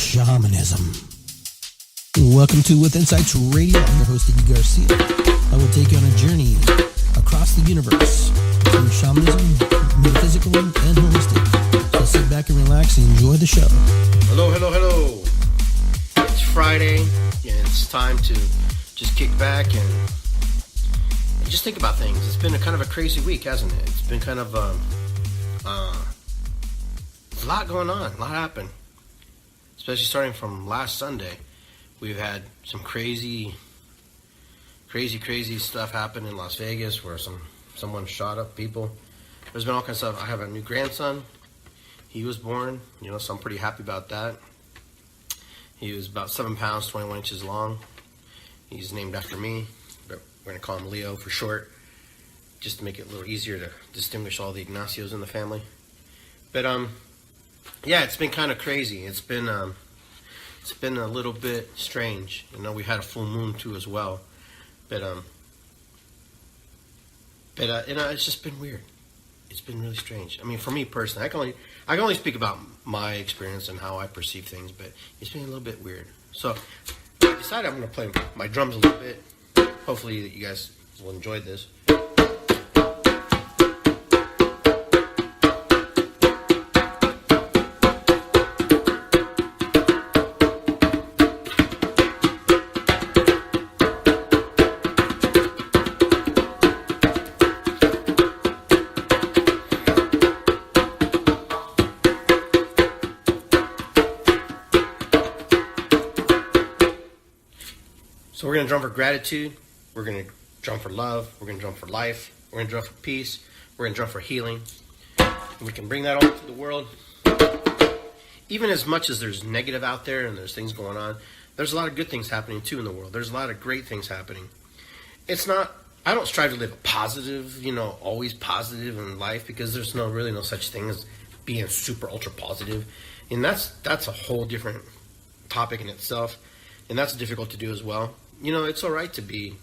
Shamanism. Welcome to With Insights Radio. I'm your host, Iggy Garcia. I will take you on a journey across the universe through shamanism, metaphysical, and holistic. So sit back and relax and enjoy the show. Hello. It's Friday, and it's time to just kick back and just think about things. It's been a kind of a crazy week, hasn't it? It's been kind of a lot going on, a lot happened. Especially starting from last Sunday, we've had some crazy stuff happen in Las Vegas where someone shot up people. There's been all kinds of stuff. I have a new grandson. He was born, so I'm pretty happy about that. He was about 7 pounds, 21 inches long. He's named after me, but we're going to call him Leo for short, just to make it a little easier to distinguish all the Ignacios in the family. But, yeah, it's been kind of crazy. It's been a little bit strange. We had a full moon too as well. But it's just been weird. It's been really strange. I mean, for me personally, I can only speak about my experience and how I perceive things, but it's been a little bit weird. So I decided I'm going to play my drums a little bit. Hopefully you guys will enjoy this. So we're going to drum for gratitude, we're going to drum for love, we're going to drum for life, we're going to drum for peace, we're going to drum for healing. And we can bring that all to the world. Even as much as there's negative out there and there's things going on, there's a lot of good things happening too in the world. There's a lot of great things happening. I don't strive to live a positive, always positive in life, because there's really no such thing as being super ultra positive. And that's a whole different topic in itself. And that's difficult to do as well. It's all right to be,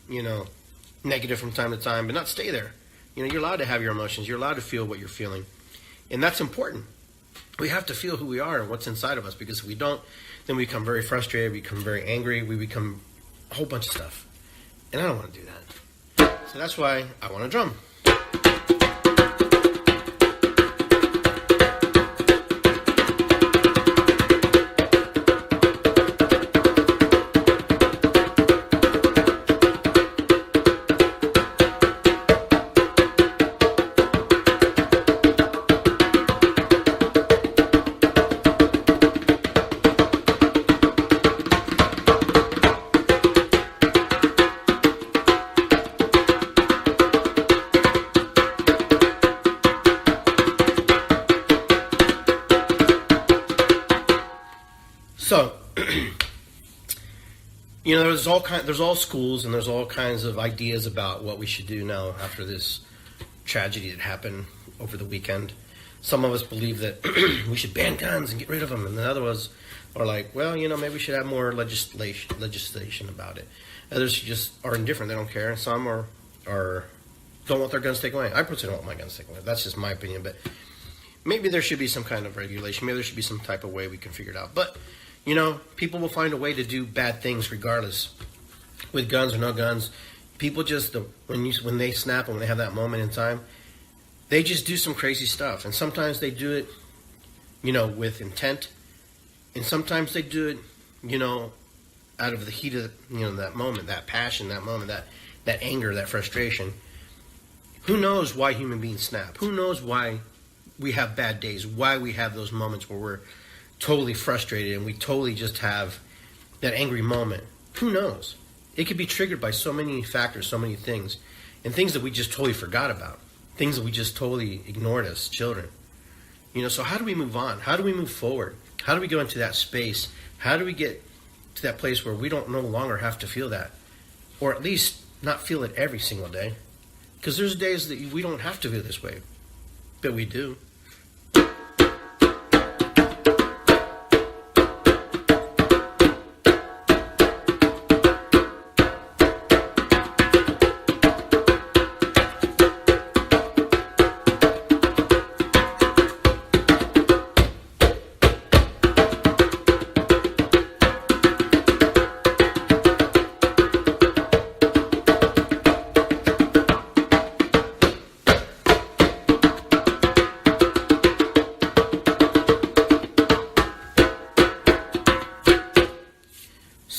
negative from time to time, but not stay there. You're allowed to have your emotions. You're allowed to feel what you're feeling. And that's important. We have to feel who we are and what's inside of us, because if we don't, then we become very frustrated, we become very angry, we become a whole bunch of stuff. And I don't want to do that. So that's why I want to drum. So, there's all schools and there's all kinds of ideas about what we should do now after this tragedy that happened over the weekend. Some of us believe that we should ban guns and get rid of them, and the other ones are like, well, maybe we should have more legislation about it. Others just are indifferent; they don't care, and some are don't want their guns taken away. I personally don't want my guns taken away. That's just my opinion, but maybe there should be some kind of regulation. Maybe there should be some type of way we can figure it out, but. People will find a way to do bad things regardless, with guns or no guns. People just, when they snap and when they have that moment in time, they just do some crazy stuff. And sometimes they do it, with intent. And sometimes they do it, out of the heat of, that moment, that passion, that moment, that anger, that frustration. Who knows why human beings snap? Who knows why we have bad days, why we have those moments where we're totally frustrated and we totally just have that angry moment. Who knows? It could be triggered by so many factors, so many things, and things that we just totally forgot about, things that we just totally ignored as children. So how do we move on? How do we move forward? How do we go into that space? How do we get to that place where we don't no longer have to feel that, or at least not feel it every single day? Because there's days that we don't have to feel this way, but we do.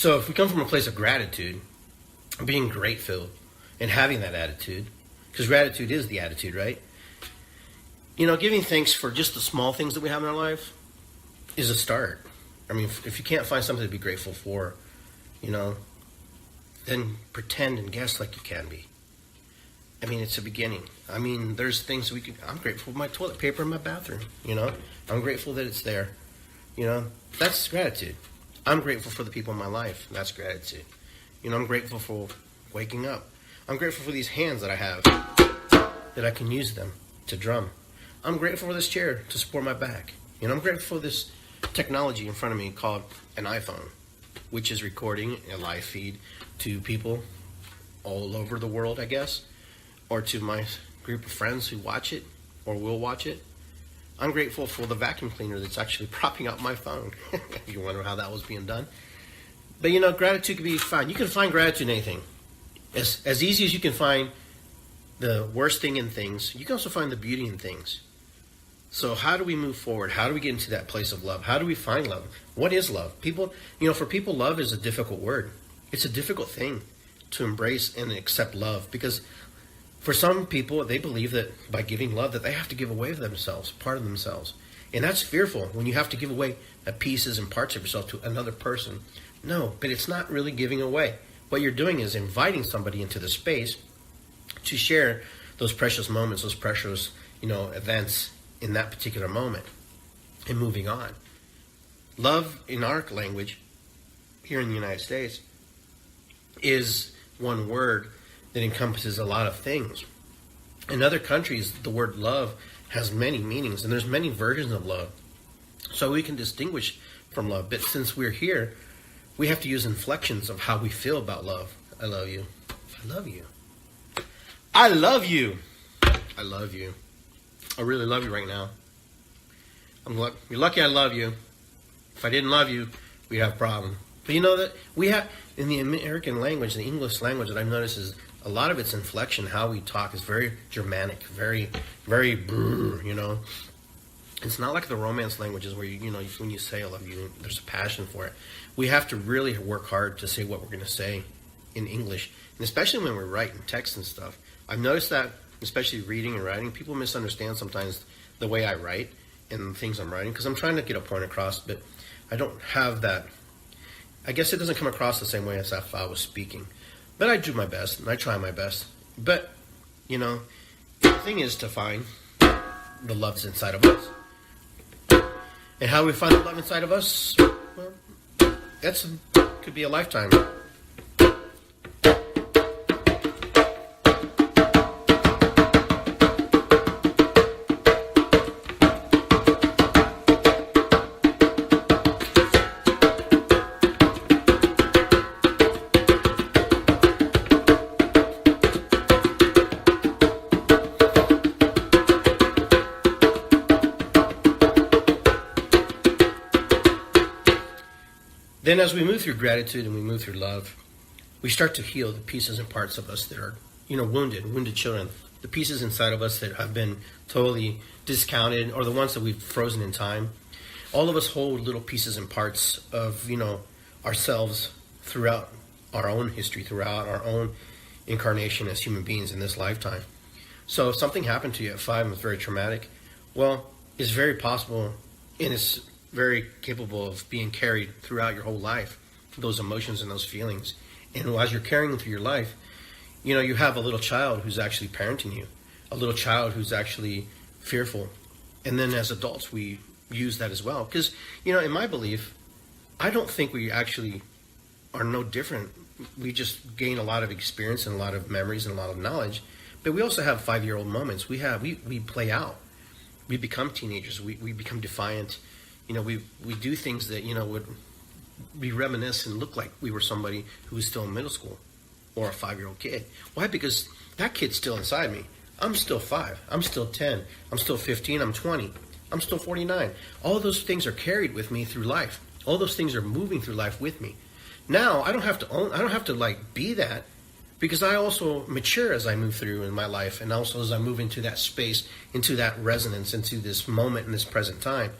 So if we come from a place of gratitude, being grateful and having that attitude, because gratitude is the attitude, right? Giving thanks for just the small things that we have in our life is a start. I mean, if you can't find something to be grateful for, then pretend and guess like you can be. I mean, it's a beginning. I mean, there's things I'm grateful for my toilet paper in my bathroom, I'm grateful that it's there. That's gratitude. I'm grateful for the people in my life. That's gratitude. I'm grateful for waking up. I'm grateful for these hands that I have, that I can use them to drum. I'm grateful for this chair to support my back. I'm grateful for this technology in front of me called an iPhone, which is recording a live feed to people all over the world, I guess, or to my group of friends who watch it or will watch it. I'm grateful for the vacuum cleaner that's actually propping up my phone. You wonder how that was being done. But gratitude can be fine. You can find gratitude in anything. As easy as you can find the worst thing in things, you can also find the beauty in things. So how do we move forward? How do we get into that place of love? How do we find love? What is love? For people, love is a difficult word. It's a difficult thing to embrace and accept love, because for some people, they believe that by giving love that they have to give away of themselves, part of themselves. And that's fearful when you have to give away pieces and parts of yourself to another person. No, but it's not really giving away. What you're doing is inviting somebody into the space to share those precious moments, those precious, events in that particular moment, and moving on. Love in our language here in the United States is one word that encompasses a lot of things. In other countries, the word love has many meanings, and there's many versions of love. So we can distinguish from love, but since we're here, we have to use inflections of how we feel about love. I love you. I love you. I love you. I love you. I really love you right now. You're lucky I love you. If I didn't love you, we'd have a problem. But that we have, in the American language, the English language, that I've noticed is a lot of its inflection, how we talk, is very Germanic, very, very brr, It's not like the Romance languages where, when you say I love you, there's a passion for it. We have to really work hard to say what we're going to say in English, and especially when we're writing text and stuff. I've noticed that, especially reading and writing, people misunderstand sometimes the way I write and the things I'm writing, because I'm trying to get a point across, but I don't have that. I guess it doesn't come across the same way as if I was speaking. But I do my best, and I try my best. But, the thing is to find the love's inside of us. And how we find the love inside of us, well, could be a lifetime. Then as we move through gratitude and we move through love, we start to heal the pieces and parts of us that are, wounded children, the pieces inside of us that have been totally discounted, or the ones that we've frozen in time. All of us hold little pieces and parts of, ourselves throughout our own history, throughout our own incarnation as human beings in this lifetime. So if something happened to you at 5 and was very traumatic, well, it's very possible, and it's very capable of being carried throughout your whole life, those emotions and those feelings. And as you're carrying them through your life, you have a little child who's actually parenting you, a little child who's actually fearful. And then as adults, we use that as well. Because, in my belief, I don't think we actually are no different. We just gain a lot of experience and a lot of memories and a lot of knowledge. But we also have 5-year-old moments. We play out. We become teenagers. We become defiant. We do things that, we reminisce and look like we were somebody who was still in middle school or a 5-year-old kid. Why? Because that kid's still inside me. I'm still 5. I'm still 10. I'm still 15. I'm 20. I'm still 49. All those things are carried with me through life. All those things are moving through life with me. Now, I don't have to be that, because I also mature as I move through in my life, and also as I move into that space, into that resonance, into this moment in this present time.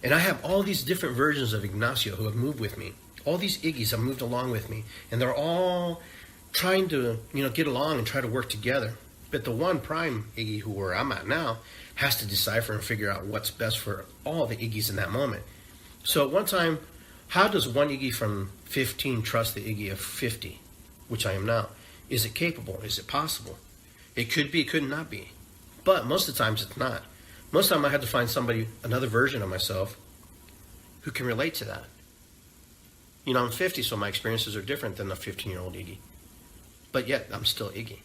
And I have all these different versions of Ignacio who have moved with me. all these Iggy's have moved along with me, and they're all trying to, get along and try to work together. But the one prime Iggy, where I'm at now, has to decipher and figure out what's best for all the Iggy's in that moment. So at one time, how does one Iggy from 15 trust the Iggy of 50, which I am now? Is it capable? Is it possible? It could be, it could not be. But most of the times it's not. Most of the time I had to find somebody, another version of myself, who can relate to that. I'm 50, so my experiences are different than the 15-year-old Iggy. But yet, I'm still Iggy.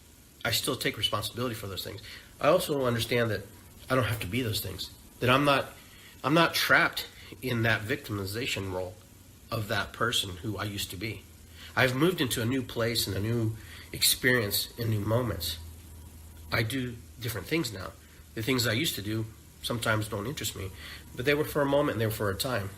I still take responsibility for those things. I also understand that I don't have to be those things. That I'm not trapped in that victimization role of that person who I used to be. I've moved into a new place and a new experience and new moments. I do different things now. The things I used to do sometimes don't interest me, but they were for a moment and they were for a time.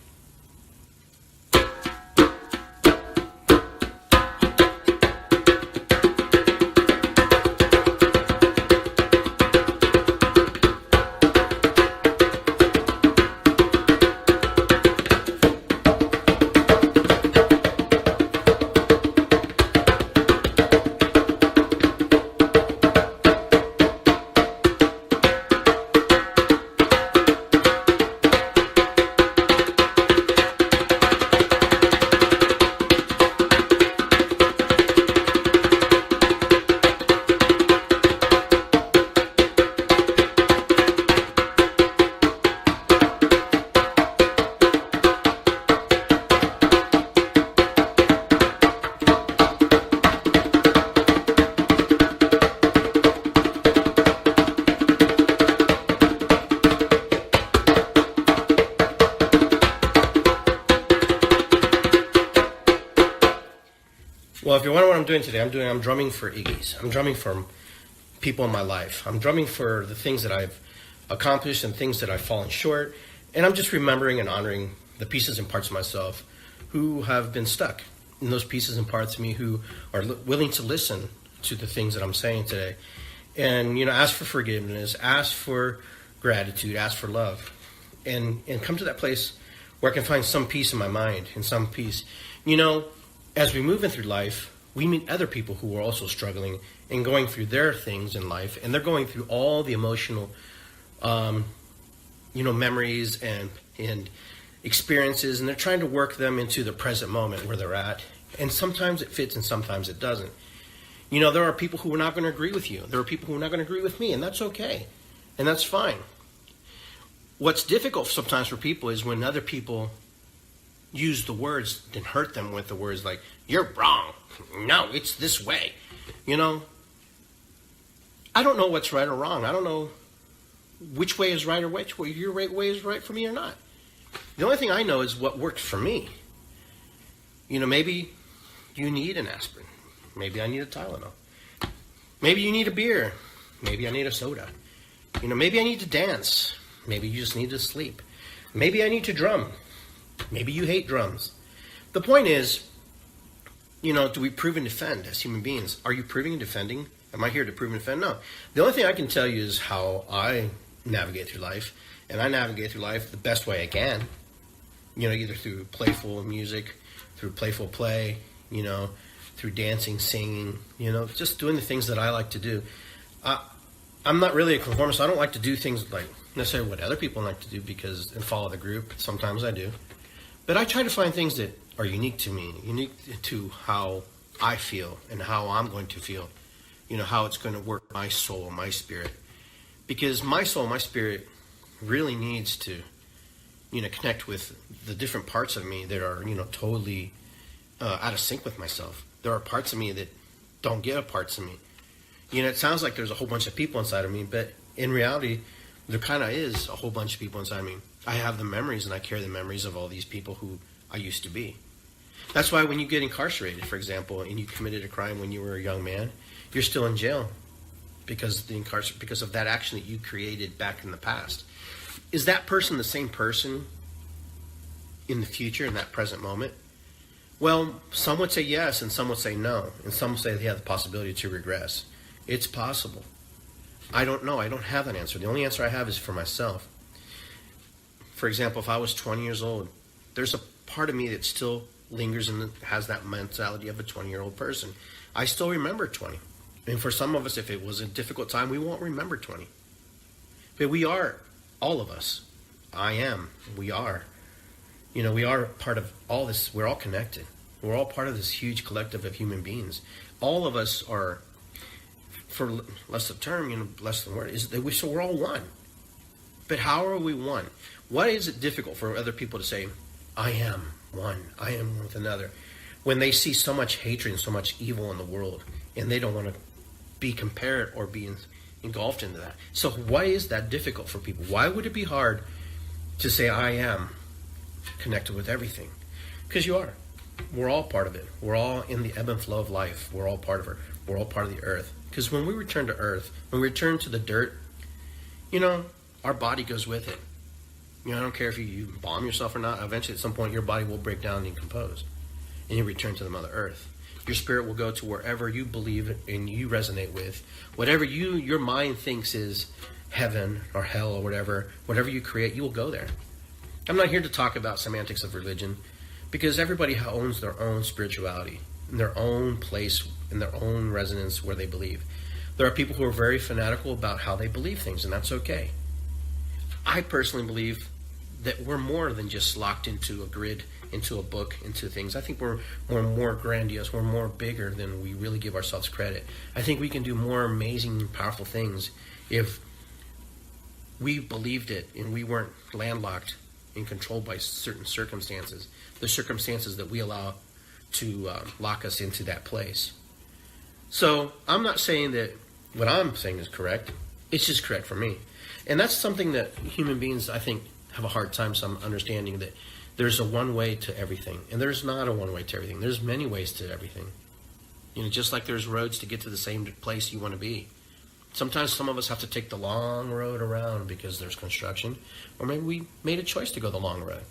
Well, if you wonder what I'm doing today, I'm drumming for Iggy's. I'm drumming for people in my life. I'm drumming for the things that I've accomplished and things that I've fallen short. And I'm just remembering and honoring the pieces and parts of myself who have been stuck. And those pieces and parts of me who are willing to listen to the things that I'm saying today. And, ask for forgiveness, ask for gratitude, ask for love. And come to that place where I can find some peace in my mind and some peace. As we move in through life, we meet other people who are also struggling and going through their things in life, and they're going through all the emotional, memories and experiences, and they're trying to work them into the present moment where they're at. And sometimes it fits and sometimes it doesn't. There are people who are not going to agree with you. There are people who are not going to agree with me, and that's okay, and that's fine. What's difficult sometimes for people is when other people use the words and hurt them with the words like, you're wrong. No, it's this way. I don't know what's right or wrong. I don't know which way is right or which way your way is right for me or not. The only thing I know is what worked for me. Maybe you need an aspirin. Maybe I need a Tylenol. Maybe you need a beer. Maybe I need a soda. Maybe I need to dance. Maybe you just need to sleep. Maybe I need to drum. Maybe you hate drums. The point is, do we prove and defend as human beings? Are you proving and defending? Am I here to prove and defend? No. The only thing I can tell you is how I navigate through life. And I navigate through life the best way I can. Either through playful music, through playful play, through dancing, singing, just doing the things that I like to do. I'm not really a conformist. I don't like to do things like necessarily what other people like to do and follow the group. Sometimes I do. But I try to find things that are unique to me, unique to how I feel and how I'm going to feel, how it's going to work my soul, my spirit. Because my soul, my spirit really needs to, connect with the different parts of me that are, totally out of sync with myself. There are parts of me that don't get parts of me. It sounds like there's a whole bunch of people inside of me, but in reality, there kind of is a whole bunch of people inside of me. I have the memories, and I carry the memories of all these people who I used to be. That's why when you get incarcerated, for example, and you committed a crime when you were a young man, you're still in jail because of that action that you created back in the past. Is that person the same person in the future, in that present moment? Well, some would say yes, and some would say no, and some would say they have the possibility to regress. It's possible. I don't know. I don't have that answer. The only answer I have is for myself. For example, if I was 20 years old, there's a part of me that still lingers and has that mentality of a 20-year-old person. I still remember 20. And for some of us, if it was a difficult time, we won't remember 20. But we are, all of us. I am. We are. We are part of all this. We're all connected. We're all part of this huge collective of human beings. All of us are, for less of term, less than word, so we're all one. But how are we one? Why is it difficult for other people to say, I am one, I am one with another, when they see so much hatred and so much evil in the world, and they don't want to be compared or be engulfed into that? So why is that difficult for people? Why would it be hard to say, I am connected with everything? Because you are. We're all part of it. We're all in the ebb and flow of life. We're all part of it. We're all part of the earth. Because when we return to earth, when we return to the dirt, our body goes with it. I don't care if you bomb yourself or not. Eventually, at some point, your body will break down and decompose. And you return to the Mother Earth. Your spirit will go to wherever you believe and you resonate with. Whatever your mind thinks is heaven or hell or whatever you create, you will go there. I'm not here to talk about semantics of religion, because everybody owns their own spirituality, in their own place, in their own resonance where they believe. There are people who are very fanatical about how they believe things, and that's okay. I personally believe that we're more than just locked into a grid, into a book, into things. I think we're more grandiose, we're more bigger than we really give ourselves credit. I think we can do more amazing, powerful things if we believed it and we weren't landlocked and controlled by certain circumstances, the circumstances that we allow to lock us into that place. So I'm not saying that what I'm saying is correct. It's just correct for me. And that's something that human beings, I think, have a hard time understanding, that there's a one way to everything. And there's not a one way to everything. There's many ways to everything. Just like there's roads to get to the same place you want to be. Sometimes some of us have to take the long road around because there's construction. Or maybe we made a choice to go the long road.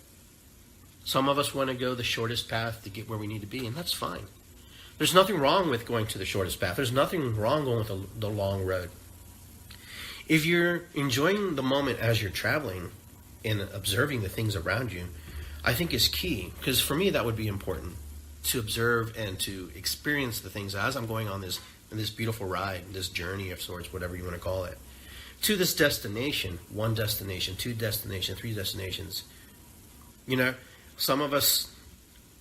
Some of us want to go the shortest path to get where we need to be, and that's fine. There's nothing wrong with going to the shortest path. There's nothing wrong going with the long road. If you're enjoying the moment as you're traveling and observing the things around you, I think is key. Because for me, that would be important, to observe and to experience the things as I'm going on this beautiful ride, this journey of sorts, whatever you want to call it, to this destination, one destination, two destinations, three destinations. Some of us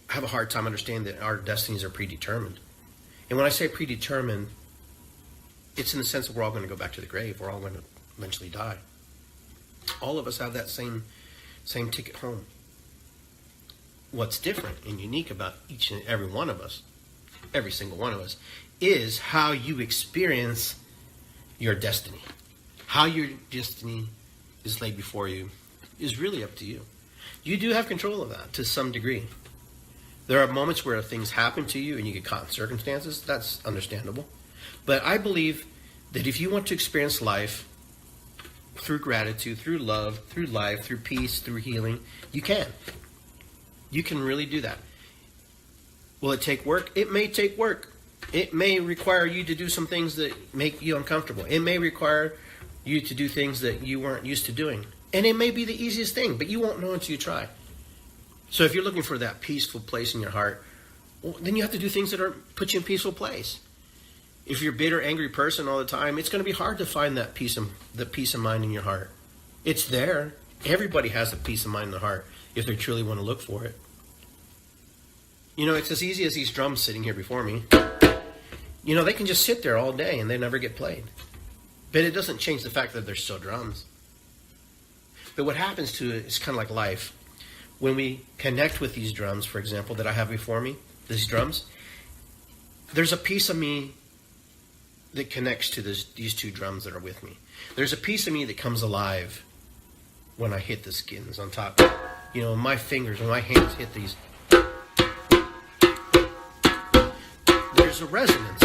have a hard time understanding that our destinies are predetermined. And when I say predetermined, it's in the sense that we're all going to go back to the grave. We're all going to eventually die. All of us have that same ticket home. What's different and unique about each and every one of us, every single one of us, is how you experience your destiny. How your destiny is laid before you is really up to you. You do have control of that to some degree. There are moments where things happen to you and you get caught in circumstances. That's understandable. But I believe that if you want to experience life through gratitude, through love, through life, through peace, through healing, you can. You can really do that. Will it take work? It may take work. It may require you to do some things that make you uncomfortable. It may require you to do things that you weren't used to doing. And it may be the easiest thing, but you won't know until you try. So if you're looking for that peaceful place in your heart, well, then you have to do things that put you in a peaceful place. If you're a bitter, angry person all the time, it's going to be hard to find that peace of mind in your heart. It's there. Everybody has a peace of mind in their heart if they truly want to look for it. It's as easy as these drums sitting here before me. They can just sit there all day and they never get played. But it doesn't change the fact that they're still drums. But what happens to it is kind of like life. When we connect with these drums, for example, that I have before me, these drums, there's a piece of me that connects to these two drums that are with me. There's a piece of me that comes alive when I hit the skins on top. My fingers, when my hands hit these, there's a resonance.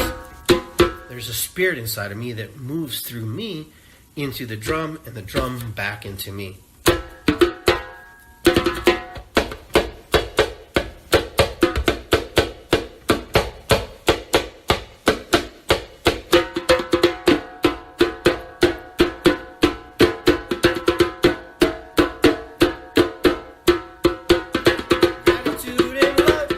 There's a spirit inside of me that moves through me into the drum and the drum back into me. Gratitude and love.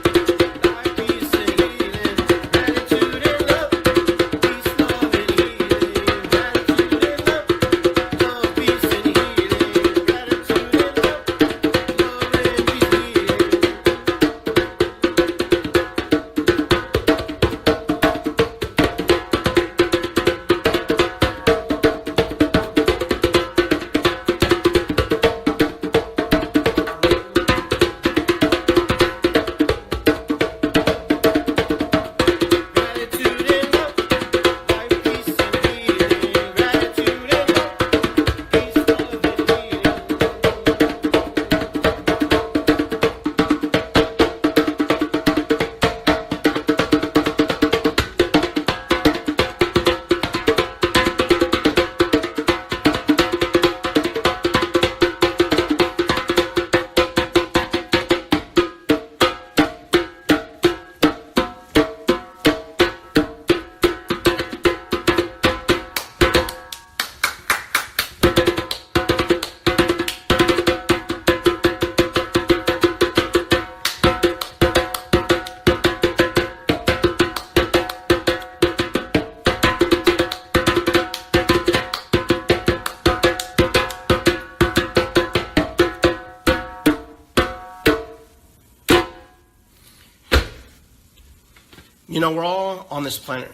You know, we're all on this planet,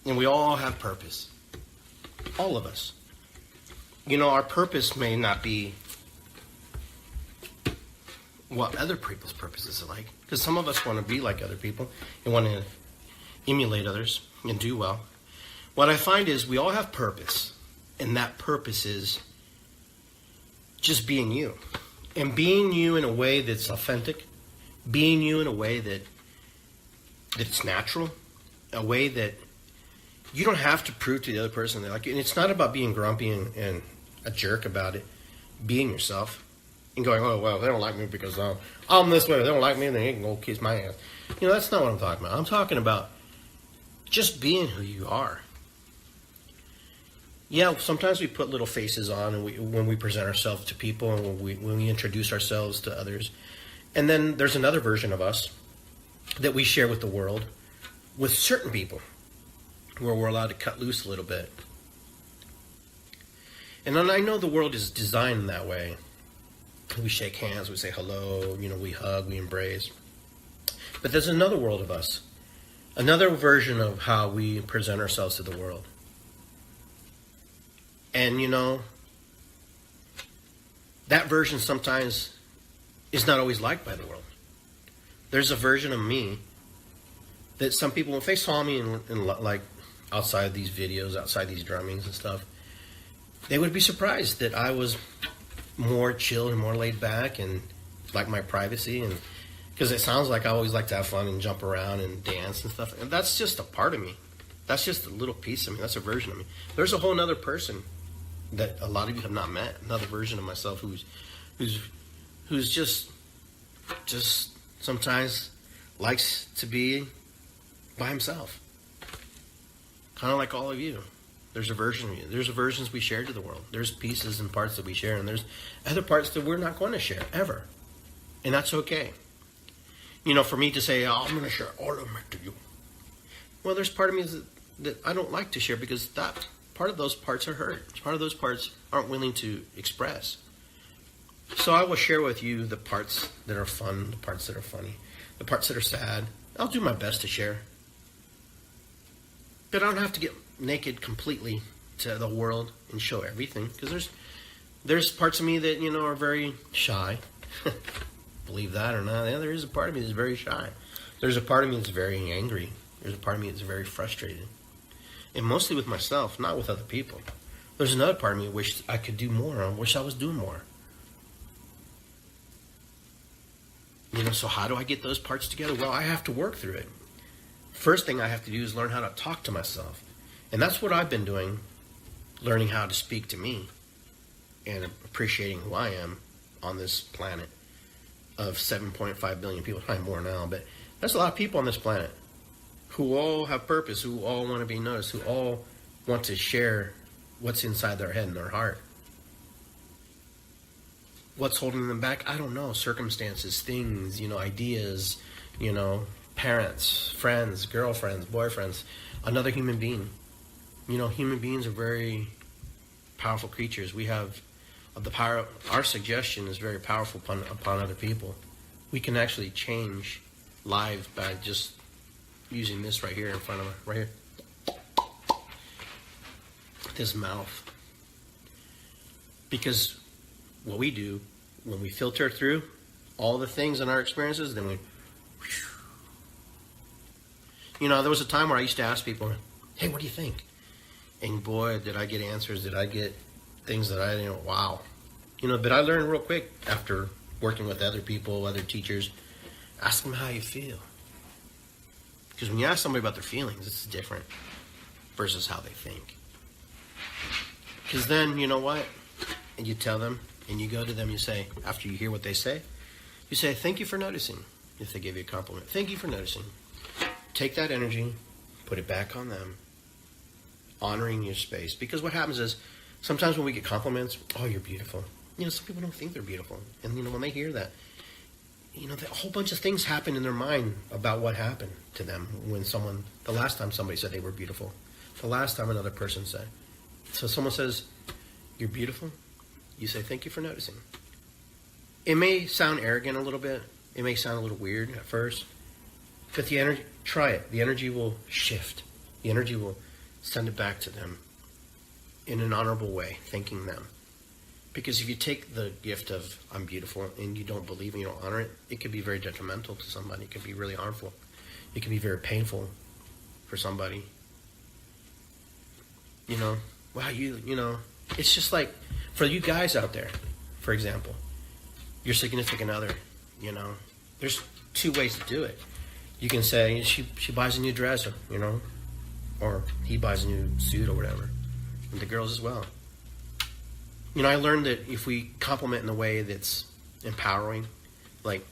and we all have purpose. All of us. You know, our purpose may not be what other people's purposes are like. Because some of us want to be like other people and want to emulate others and do well. What I find is we all have purpose, and that purpose is just being you. And being you in a way that's authentic, being you in a way that it's natural, a way that you don't have to prove to the other person they like you. And it's not about being grumpy and a jerk about it. Being yourself and going, oh, well, they don't like me because I'm this way. They don't like me, and they can go kiss my ass. You know, that's not what I'm talking about. I'm talking about just being who you are. Yeah, sometimes we put little faces on and when we present ourselves to people and when we introduce ourselves to others. And then there's another version of us that we share with the world, with certain people, where we're allowed to cut loose a little bit. And then I know the world is designed that way. We shake hands, we say hello, you know, we hug, we embrace. But there's another world of us, another version of how we present ourselves to the world. And, you know, that version sometimes is not always liked by the world. There's a version of me that some people, if they saw me in like outside these videos, outside these drummings and stuff, they would be surprised that I was more chill and more laid back and like my privacy. And because it sounds like I always like to have fun and jump around and dance and stuff. And that's just a part of me. That's just a little piece of me. That's a version of me. There's a whole other person that a lot of you have not met. Another version of myself who's just sometimes likes to be by himself. Kind of like all of you. There's a version of you. There's versions we share to the world. There's pieces and parts that we share, and there's other parts that we're not going to share, ever. And that's okay. You know, for me to say, oh, I'm going to share all of it to you. Well, there's part of me that I don't like to share because that part of those parts are hurt. Part of those parts aren't willing to express. So I will share with you the parts that are fun, the parts that are funny, the parts that are sad. I'll do my best to share. But I don't have to get naked completely to the world and show everything, because there's parts of me that, you know, are very shy. Believe that or not, yeah, there is a part of me that's very shy. There's a part of me that's very angry. There's a part of me that's very frustrated. And mostly with myself, not with other people. There's another part of me I wish I could do more. I wish I was doing more. You know, so how do I get those parts together? Well, I have to work through it. First thing I have to do is learn how to talk to myself. And that's what I've been doing, learning how to speak to me and appreciating who I am on this planet of 7.5 billion people. Probably more now, but there's a lot of people on this planet who all have purpose, who all want to be noticed, who all want to share what's inside their head and their heart. What's holding them back? I don't know. Circumstances, things, you know, ideas, you know, parents, friends, girlfriends, boyfriends, another human being. You know, human beings are very powerful creatures. We have the power. Our suggestion is very powerful upon other people. We can actually change lives by just using this right here in front of us, right here. This mouth. Because what we do, when we filter through all the things in our experiences, then we... You know, there was a time where I used to ask people, hey, what do you think? And boy, did I get answers. Did I get things that I didn't, wow. You know, but I learned real quick after working with other people, other teachers, ask them how you feel. Because when you ask somebody about their feelings, it's different versus how they think. Because then, you know what? And you tell them, and you go to them, you say, after you hear what they say, you say, thank you for noticing, if they give you a compliment. Thank you for noticing. Take that energy, put it back on them, honoring your space. Because what happens is, sometimes when we get compliments, oh, you're beautiful. You know, some people don't think they're beautiful. And, you know, when they hear that, you know, a whole bunch of things happen in their mind about what happened to them when the last time somebody said they were beautiful, the last time another person said. So someone says, you're beautiful. You say, thank you for noticing. It may sound arrogant a little bit. It may sound a little weird at first. But the energy try it. The energy will shift. The energy will send it back to them in an honorable way, thanking them. Because if you take the gift of I'm beautiful and you don't believe and you don't honor it, it could be very detrimental to somebody. It could be really harmful. It can be very painful for somebody. Wow, it's just like for you guys out there, for example, your significant other, there's two ways to do it. You can say she buys a new dress, or he buys a new suit or whatever. And the girls as well. I learned that if we compliment in a way that's empowering, like,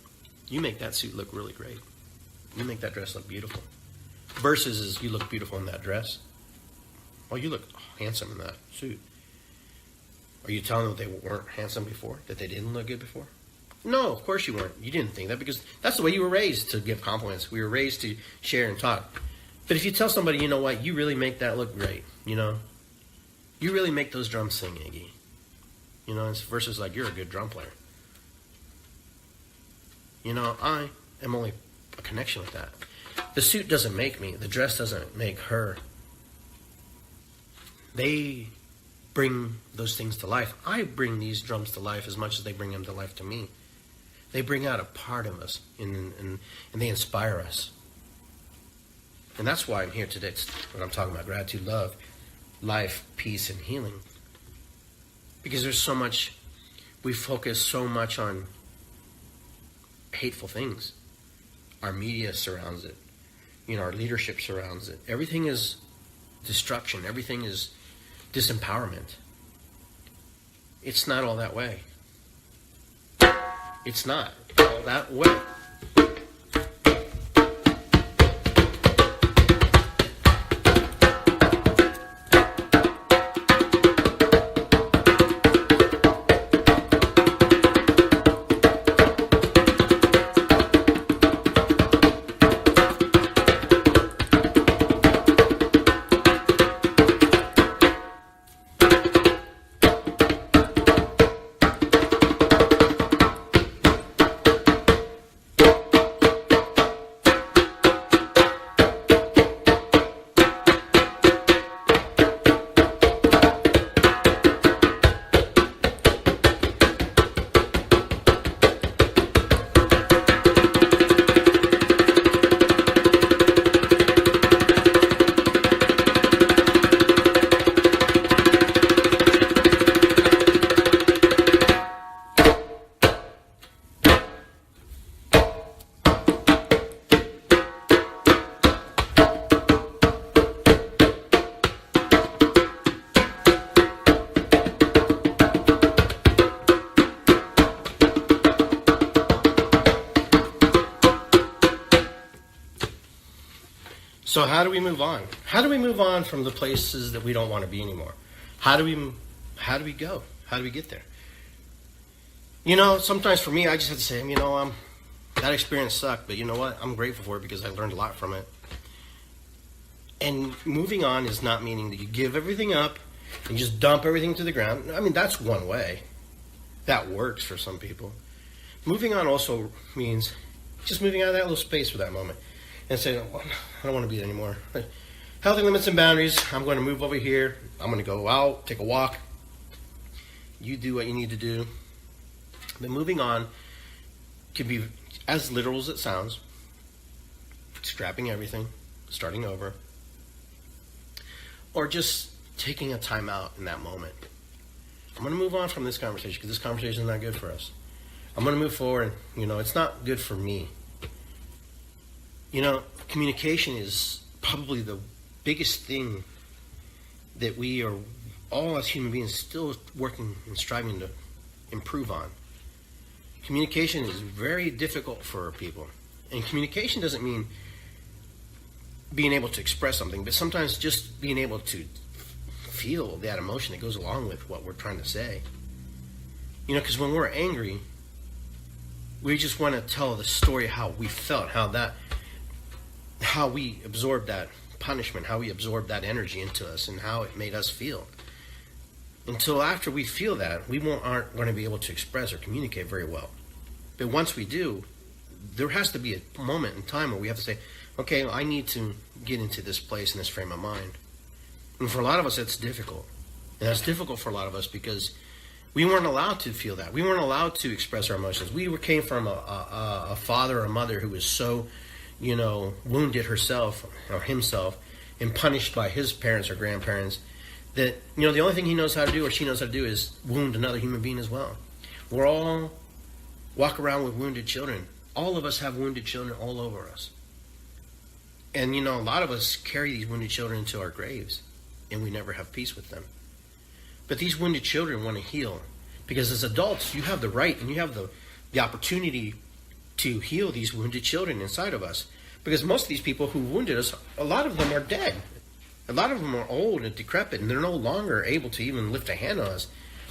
you make that suit look really great. You make that dress look beautiful. Versus is you look beautiful in that dress. Well, you look handsome in that suit. Are you telling them that they weren't handsome before? That they didn't look good before? No, of course you weren't. You didn't think that because that's the way you were raised to give compliments. We were raised to share and talk. But if you tell somebody, you know what, you really make that look great, you really make those drums sing, Iggy. Versus like, you're a good drum player. I am only a connection with that. The suit doesn't make me. The dress doesn't make her. They bring those things to life. I bring these drums to life as much as they bring them to life to me. They bring out a part of us, and they inspire us. And that's why I'm here today, when I'm talking about gratitude, love, life, peace, and healing. Because there's so much, we focus so much on hateful things. Our media surrounds it. Our leadership surrounds it. Everything is destruction. Everything is disempowerment. It's not all that way. It's not all that way. So how do we move on? How do we move on from the places that we don't want to be anymore? How do we go? How do we get there? Sometimes for me, I just have to say, that experience sucked, but you know what? I'm grateful for it because I learned a lot from it. And moving on is not meaning that you give everything up and just dump everything to the ground. That's one way. That works for some people. Moving on also means just moving out of that little space for that moment and saying, well, I don't want to be there anymore. Healthy limits and boundaries. I'm going to move over here. I'm going to go out, take a walk. You do what you need to do. But moving on can be as literal as it sounds. Scrapping everything, starting over. Or just taking a time out in that moment. I'm going to move on from this conversation because this conversation is not good for us. I'm going to move forward. It's not good for me. Communication is probably the biggest thing that we are all as human beings still working and striving to improve on. Communication is very difficult for people. And communication doesn't mean being able to express something, but sometimes just being able to feel that emotion that goes along with what we're trying to say. Because when we're angry, we just want to tell the story how we felt, how we absorbed that punishment, how we absorbed that energy into us, and how it made us feel. Until after we feel that, we aren't going to be able to express or communicate very well. But once we do, there has to be a moment in time where we have to say, okay, I need to get into this place in this frame of mind. And for a lot of us, it's difficult. And that's difficult for a lot of us because we weren't allowed to feel that. We weren't allowed to express our emotions. Came from a father or a mother who was so, wounded herself or himself and punished by his parents or grandparents that, the only thing he knows how to do or she knows how to do is wound another human being as well. We're all walk around with wounded children. All of us have wounded children all over us. And, a lot of us carry these wounded children into our graves, and we never have peace with them. But these wounded children want to heal, because as adults, you have the right and you have the opportunity to heal these wounded children inside of us. Because most of these people who wounded us, a lot of them are dead. A lot of them are old and decrepit, and they're no longer able to even lift a hand on us.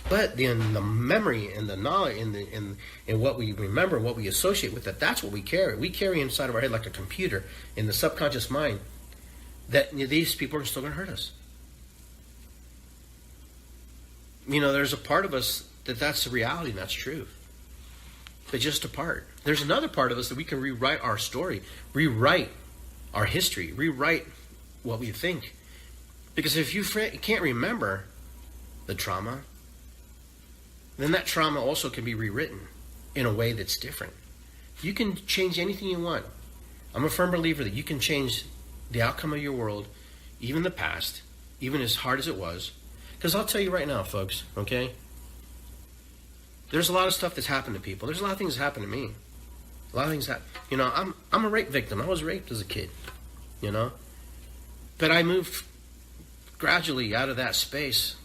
But then the memory and the knowledge and what we remember, what we associate with that, that's what we carry. We carry inside of our head like a computer in the subconscious mind that these people are still going to hurt us. There's a part of us that's the reality and that's true. But just a part. There's another part of us that we can rewrite our story, rewrite our history, rewrite what we think. Because if you can't remember the trauma, then that trauma also can be rewritten in a way that's different. You can change anything you want. I'm a firm believer that you can change the outcome of your world, even the past, even as hard as it was. Because I'll tell you right now, folks, okay? There's a lot of stuff that's happened to people. There's a lot of things that happened to me. A lot of things that, I'm a rape victim. I was raped as a kid, But I moved gradually out of that space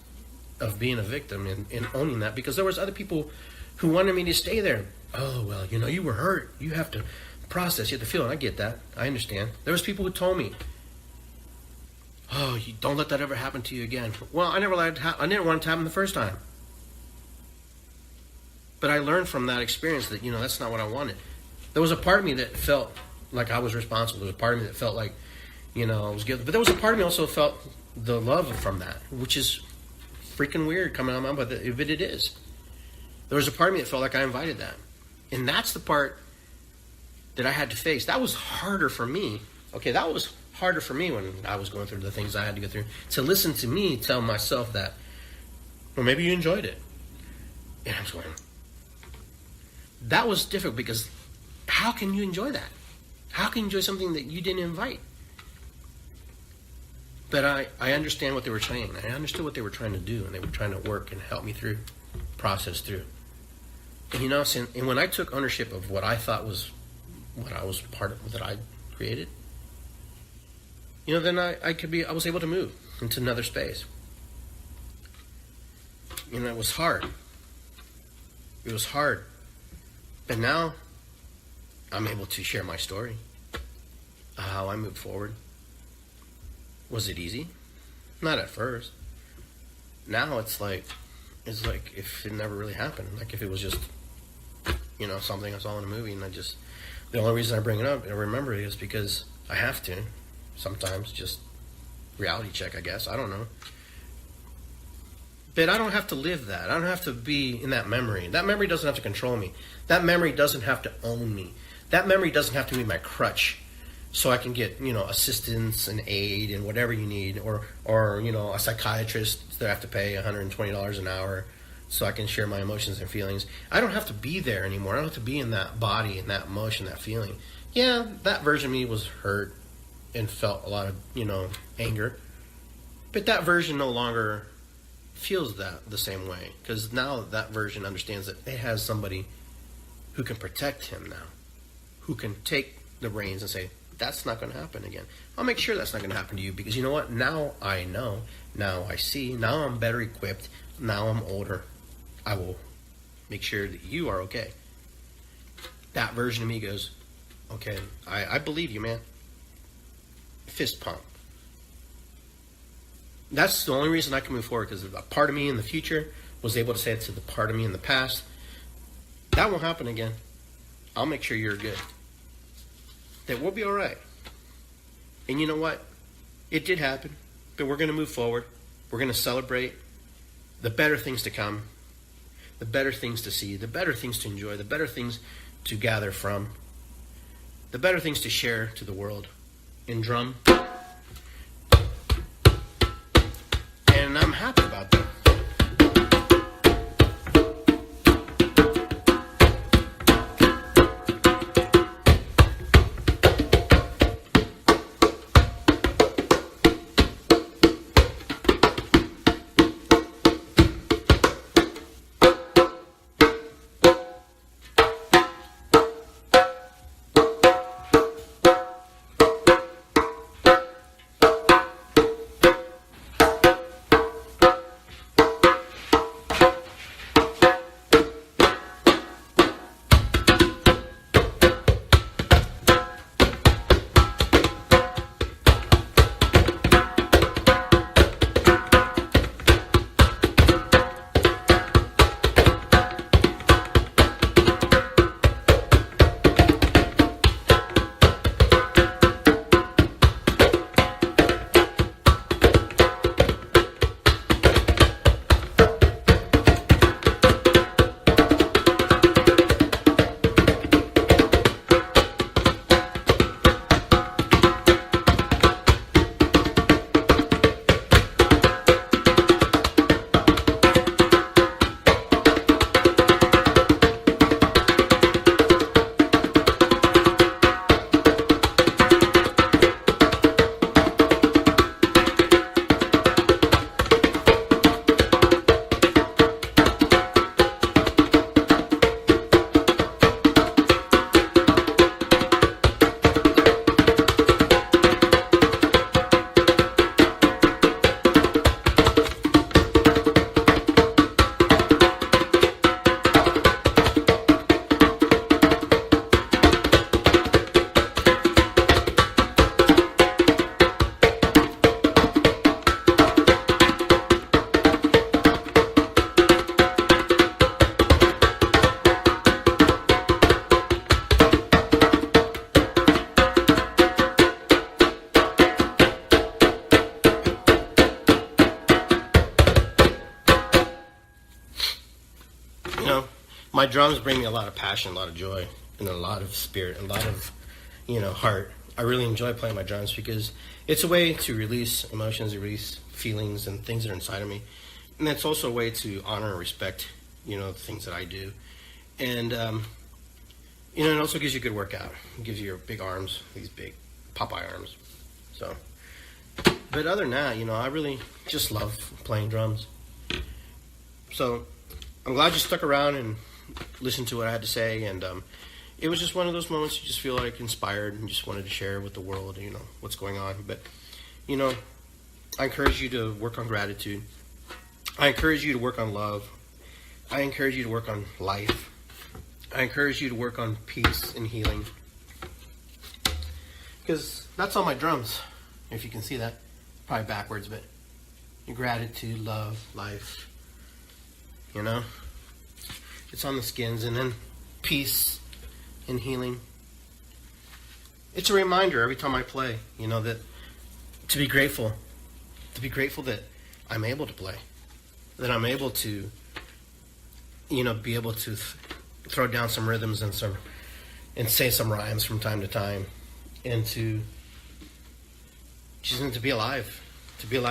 of being a victim and owning that, because there was other people who wanted me to stay there. Oh, well, you were hurt. You have to process. You have to feel. And I get that. I understand. There was people who told me, oh, you don't let that ever happen to you again. Well, I never want it to happen the first time. But I learned from that experience that, that's not what I wanted. There was a part of me that felt like I was responsible. There was a part of me that felt like, I was guilty. But there was a part of me also felt the love from that, which is freaking weird coming out of my mouth, but it is. There was a part of me that felt like I invited that. And that's the part that I had to face. That was harder for me. Okay, that was harder for me when I was going through the things I had to go through. To listen to me tell myself that, well, maybe you enjoyed it. And I was going, that was difficult, because how can you enjoy that? How can you enjoy something that you didn't invite? But I understand what they were saying. I understood what they were trying to do, and they were trying to work and help me through, process through. And and when I took ownership of what I thought was what I was part of, that I created, then I was able to move into another space. It was hard. It was hard. But now I'm able to share my story, how I moved forward. Was it easy? Not at first. Now it's like if it never really happened. Like if it was just, something I saw in a movie, and the only reason I bring it up and remember it is because I have to. Sometimes just reality check, I guess. I don't know. But I don't have to live that. I don't have to be in that memory. That memory doesn't have to control me. That memory doesn't have to own me. That memory doesn't have to be my crutch, so I can get, assistance and aid and whatever you need, or a psychiatrist that I have to pay $120 an hour so I can share my emotions and feelings. I don't have to be there anymore. I don't have to be in that body and that emotion, that feeling. Yeah, that version of me was hurt and felt a lot of, anger. But that version no longer feels the same way, because now that version understands that it has somebody who can protect him now, who can take the reins and say, that's not going to happen again. I'll make sure that's not going to happen to you, because you know what? Now I know. Now I see. Now I'm better equipped. Now I'm older. I will make sure that you are okay. That version of me goes, okay, I believe you, man. Fist pump. That's the only reason I can move forward, because a part of me in the future was able to say it to the part of me in the past. That won't happen again. I'll make sure you're good. That we'll be all right. And you know what? It did happen, but we're going to move forward. We're going to celebrate the better things to come, the better things to see, the better things to enjoy, the better things to gather from, the better things to share to the world. in drum. And I'm happy about that. My drums bring me a lot of passion, a lot of joy, and a lot of spirit, a lot of, heart. I really enjoy playing my drums because it's a way to release emotions, release feelings and things that are inside of me. And it's also a way to honor and respect, the things that I do. And, it also gives you a good workout. It gives you your big arms, these big Popeye arms. So, but other than that, I really just love playing drums. So I'm glad you stuck around and listened to what I had to say. And it was just one of those moments you just feel like inspired and just wanted to share with the world, what's going on. But, I encourage you to work on gratitude. I encourage you to work on love. I encourage you to work on life. I encourage you to work on peace and healing. Because that's on my drums, if you can see that. Probably backwards, but gratitude, love, life. It's on the skins, and then peace and healing. It's a reminder every time I play, that to be grateful that I'm able to play, that I'm able to, be able to throw down some rhythms and say some rhymes from time to time, and to just to be alive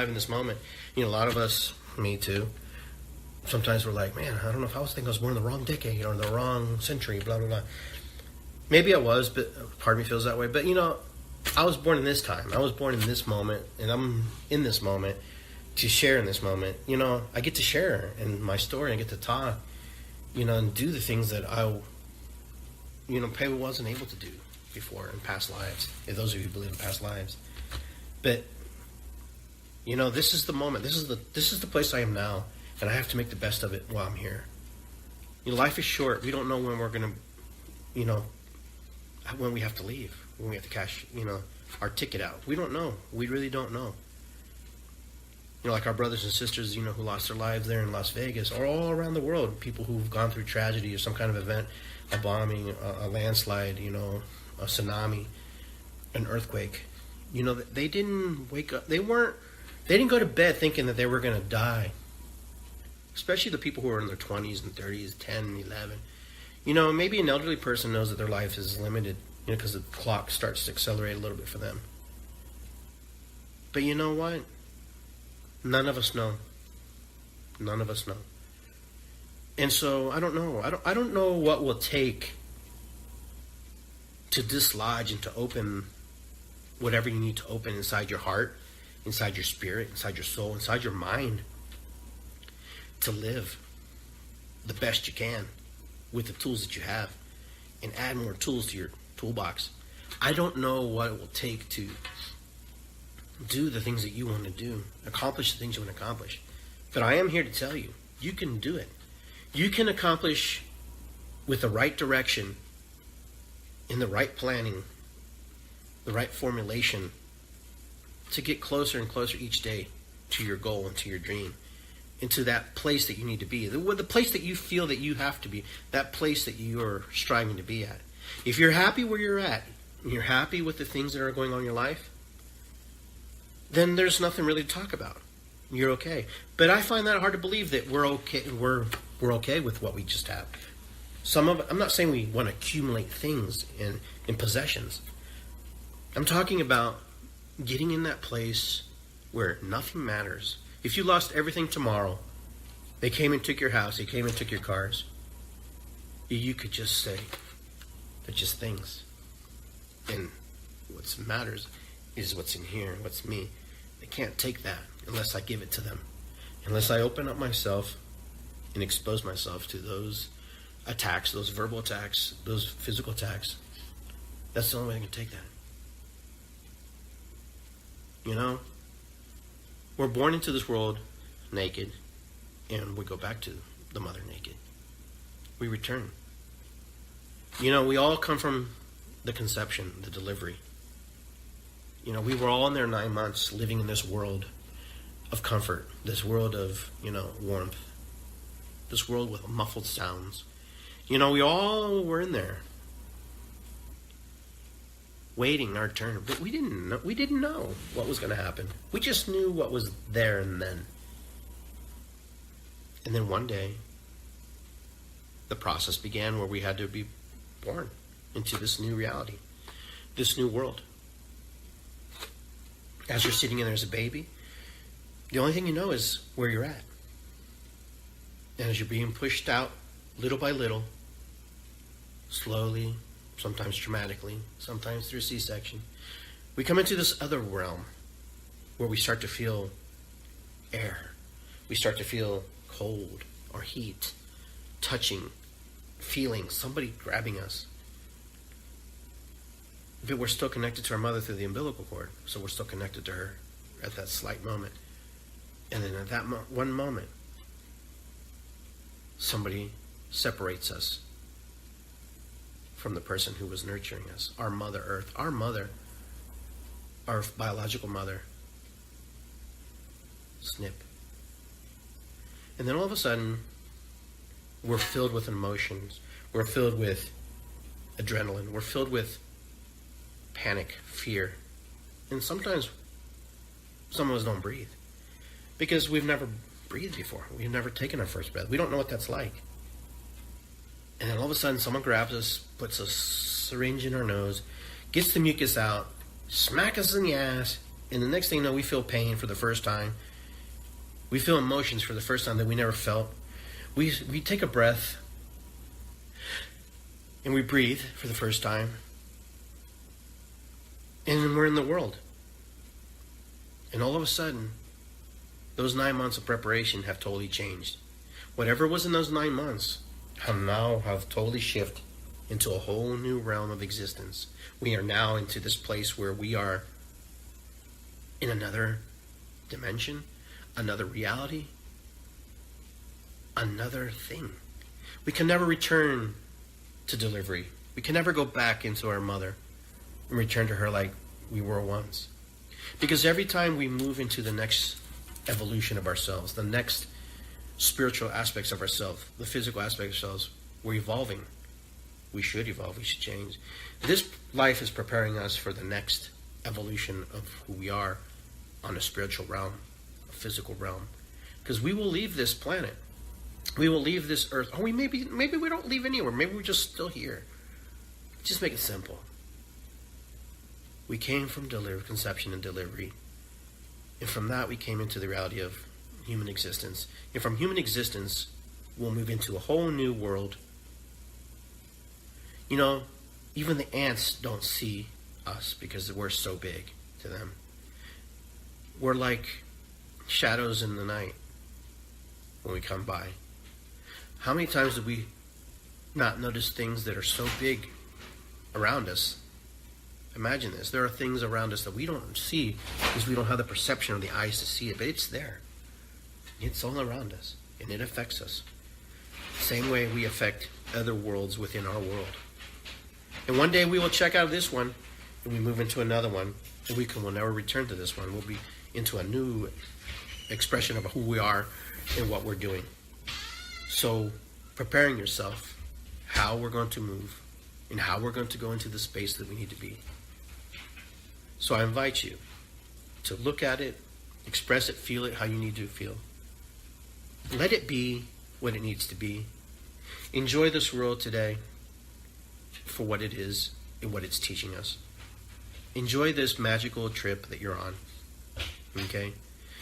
in this moment. A lot of us, me too, sometimes we're like, man, I don't know if I was thinking I was born in the wrong decade or in the wrong century, blah, blah, blah. Maybe I was, but part of me feels that way. But, I was born in this time. I was born in this moment, and I'm in this moment to share in this moment. I get to share in my story. I get to talk, and do the things that I, probably wasn't able to do before in past lives, if those of you who believe in past lives. But, this is the moment. This is the place I am now. And I have to make the best of it while I'm here. Life is short. We don't know when we're going to, when we have to leave, when we have to cash, our ticket out. We don't know. We really don't know. Like our brothers and sisters, who lost their lives there in Las Vegas, or all around the world, people who've gone through tragedy or some kind of event, a bombing, a landslide, a tsunami, an earthquake. They didn't wake up. They didn't go to bed thinking that they were going to die. Especially the people who are in their 20s and 30s, 10, 11. Maybe an elderly person knows that their life is limited, because the clock starts to accelerate a little bit for them. But you know what? None of us know. None of us know. And so I don't know. I don't know what will take to dislodge and to open whatever you need to open inside your heart, inside your spirit, inside your soul, inside your mind, to live the best you can with the tools that you have, and add more tools to your toolbox. I don't know what it will take to do the things that you want to do, accomplish the things you want to accomplish. But I am here to tell you, you can do it. You can accomplish with the right direction, in the right planning, the right formulation, to get closer and closer each day to your goal and to your dream, into that place that you need to be, the place that you feel that you have to be, that place that you are striving to be at. If you're happy where you're at, and you're happy with the things that are going on in your life, then there's nothing really to talk about. You're okay. But I find that hard to believe that we're okay. We're okay with what we just have. I'm not saying we want to accumulate things in possessions. I'm talking about getting in that place where nothing matters. If you lost everything tomorrow, they came and took your house, they came and took your cars, you could just say, they're just things. And what matters is what's in here, what's me. They can't take that unless I give it to them. Unless I open up myself and expose myself to those attacks, those verbal attacks, those physical attacks. That's the only way I can take that. You know? We're born into this world naked, and we go back to the mother naked. We return. You know, we all come from the conception, the delivery. You know, we were all in there 9 months living in this world of comfort, this world of, warmth, this world with muffled sounds. You know, we all were in there waiting our turn, but we didn't know what was going to happen. We just knew what was there and then. And then one day, the process began where we had to be born into this new reality, this new world. As you're sitting in there as a baby, the only thing you know is where you're at. And as you're being pushed out little by little, slowly, sometimes dramatically, sometimes through C-section, we come into this other realm where we start to feel air. We start to feel cold or heat, touching, feeling, somebody grabbing us. But we're still connected to our mother through the umbilical cord, so we're still connected to her at that slight moment. And then at that one moment, somebody separates us from the person who was nurturing us, our Mother Earth, our mother, our biological mother. Snip. And then all of a sudden, we're filled with emotions. We're filled with adrenaline. We're filled with panic, fear. And sometimes some of us don't breathe because we've never breathed before. We've never taken our first breath. We don't know what that's like. And then all of a sudden, someone grabs us, puts a syringe in our nose, gets the mucus out, smack us in the ass, and the next thing you know, we feel pain for the first time. We feel emotions for the first time that we never felt. We take a breath, and we breathe for the first time. And then we're in the world. And all of a sudden, those 9 months of preparation have totally changed. Whatever was in those 9 months have totally shifted into a whole new realm of existence. We are now into this place where we are in another dimension, another reality, another thing. We can never return to delivery. We can never go back into our mother and return to her like we were once. Because every time we move into the next evolution of ourselves, the next spiritual aspects of ourselves, the physical aspects of ourselves, we're evolving. We should evolve. We should change. This life is preparing us for the next evolution of who we are on a spiritual realm, a physical realm. Because we will leave this planet. We will leave this earth. Or maybe we don't leave anywhere. Maybe we're just still here. Just make it simple. We came from conception and delivery. And from that, we came into the reality of human existence. And from human existence, we'll move into a whole new world. You know, even the ants don't see us because we're so big to them. We're like shadows in the night when we come by. How many times do we not notice things that are so big around us? Imagine this. There are things around us that we don't see because we don't have the perception of the eyes to see it, but it's there. It's all around us, and it affects us. Same way we affect other worlds within our world. And one day we will check out of this one, and we move into another one, and will never return to this one. We'll be into a new expression of who we are and what we're doing. So, preparing yourself, how we're going to move, and how we're going to go into the space that we need to be. So I invite you to look at it, express it, feel it how you need to feel. Let it be what it needs to be. Enjoy this world today for what it is and what it's teaching us. Enjoy this magical trip that you're on. Okay?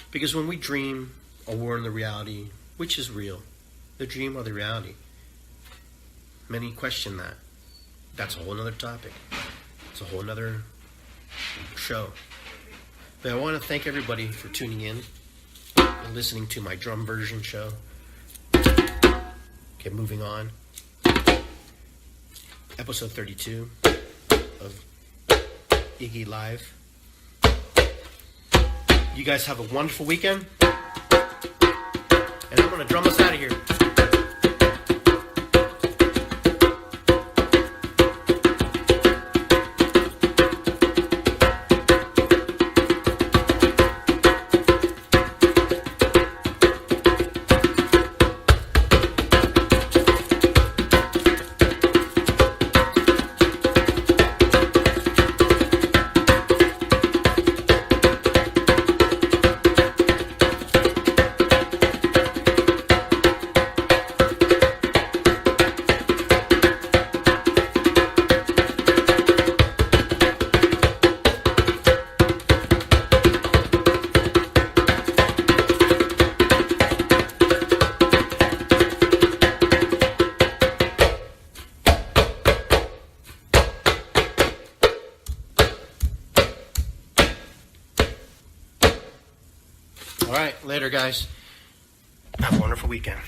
Because when we dream or we're in the reality, which is real? The dream or the reality? Many question that. That's a whole other topic. It's a whole other show. But I want to thank everybody for tuning in and listening to my drum version show. Okay, moving on. Episode 32 of Iggy Live. You guys have a wonderful weekend. And I'm going to drum us out of here. All right, later, guys. Have a wonderful weekend.